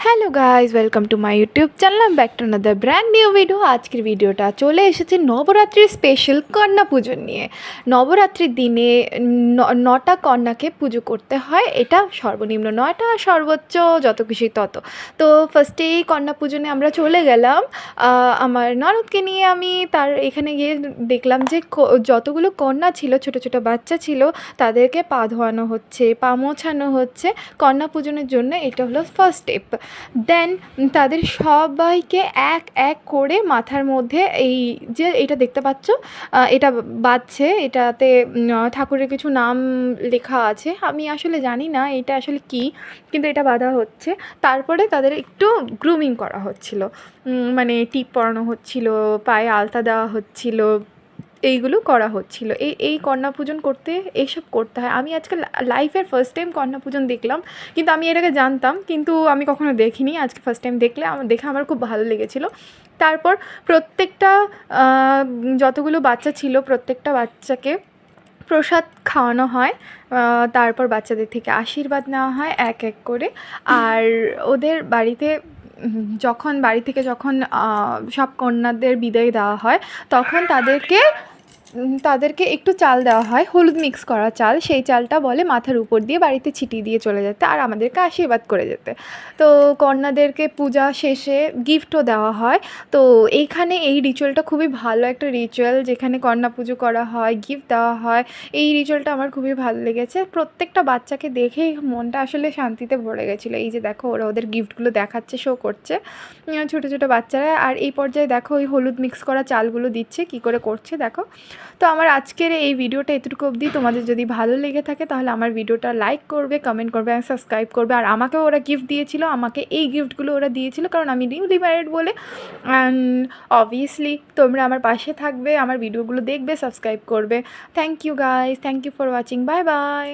Hello guys, welcome to my YouTube channel, back to another brand new video. আজকের ভিডিওটা চলে এসেছে নবরাত্রির special কন্যা পুজো নিয়ে। নবরাত্রির দিনে নটা কন্যাকে পুজো করতে হয়, এটা সর্বনিম্ন 9টা, সর্বোচ্চ যত খুশি তত। তো ফার্স্টেই কন্যা পুজোনে আমরা চলে গেলাম আমার ননদকে নিয়ে। আমি তার এখানে গিয়ে দেখলাম যে যতগুলো কন্যা ছিল, ছোট ছোট বাচ্চা ছিল, তাদেরকে পা ধোয়ানো হচ্ছে, পা মোছানো হচ্ছে কন্যা পূজনের জন্য। এটা হলো ফার্স্ট স্টেপ। দেন তাদের সবাইকে এক এক করে মাথার মধ্যে এই যে এটা দেখতে পাচ্ছ, এটা বাজছে, এটাতে ঠাকুরের কিছু নাম লেখা আছে, আমি আসলে জানি না এটা আসলে কী, কিন্তু এটা বাঁধা হচ্ছে। তারপরে তাদের একটু গ্রুমিং করা হচ্ছিল, মানে টিপ পরানো হচ্ছিল, পায়ে আলতা দেওয়া হচ্ছিল, এইগুলো করা হচ্ছিল। এই কন্যা পূজন করতে এইসব করতে হয়। আমি আজকে লাইফের ফার্স্ট টাইম কন্যা পূজন দেখলাম, কিন্তু আমি এর আগে জানতাম, কিন্তু আমি কখনো দেখিনি। আজকে ফার্স্ট টাইম দেখে আমার খুব ভালো লেগেছিলো। তারপর প্রত্যেকটা যতগুলো বাচ্চা ছিল, প্রত্যেকটা বাচ্চাকে প্রসাদ খাওয়ানো হয়। তারপর বাচ্চাদের থেকে আশীর্বাদ নেওয়া হয় এক এক করে। আর ওদের বাড়িতে বাড়ি থেকে যখন সব কন্যাদের বিদায় দেওয়া হয়, তখন তাদেরকে একটু চাল দেওয়া হয়, হলুদ মিক্স করা চাল। সেই চালটা বলে মাথার উপর দিয়ে বাড়িতে ছিটিয়ে দিয়ে চলে যেতে, আর আমাদেরকে আশীর্বাদ করে যেতে। তো কন্যাদেরকে পূজা শেষে গিফটও দেওয়া হয়। তো এইখানে এই রিচুয়ালটা খুবই ভালো একটা রিচুয়াল, যেখানে কন্যা পুজো করা হয়, গিফট দেওয়া হয়। এই রিচুয়ালটা আমার খুবই ভালো লেগেছে। প্রত্যেকটা বাচ্চাকে দেখেই মনটা আসলে শান্তিতে ভরে গেছিলো। এই যে দেখো, ওরা ওদের গিফটগুলো দেখাচ্ছে, শো করছে, ছোটো ছোটো বাচ্চারা। আর এই পর্যায়ে দেখো, ওই হলুদ মিক্স করা চালগুলো দিচ্ছে, কী করে করছে দেখো। তো আমার আজকের এই ভিডিওটা এতটুকু অবধি। তোমাদের যদি ভালো লেগে থাকে তাহলে আমার ভিডিওটা লাইক করবে, কমেন্ট করবে আর সাবস্ক্রাইব করবে। আর আমাকেও ওরা গিফট দিয়েছিল, আমাকে এই গিফটগুলো ওরা দিয়েছিল কারণ আমি নিউলি ম্যারিড বলে। অ্যান্ড অবভিয়াসলি তোমরা আমার পাশে থাকবে, আমার ভিডিওগুলো দেখবে, সাবস্ক্রাইব করবে। Thank you guys, thank you for watching, bye by.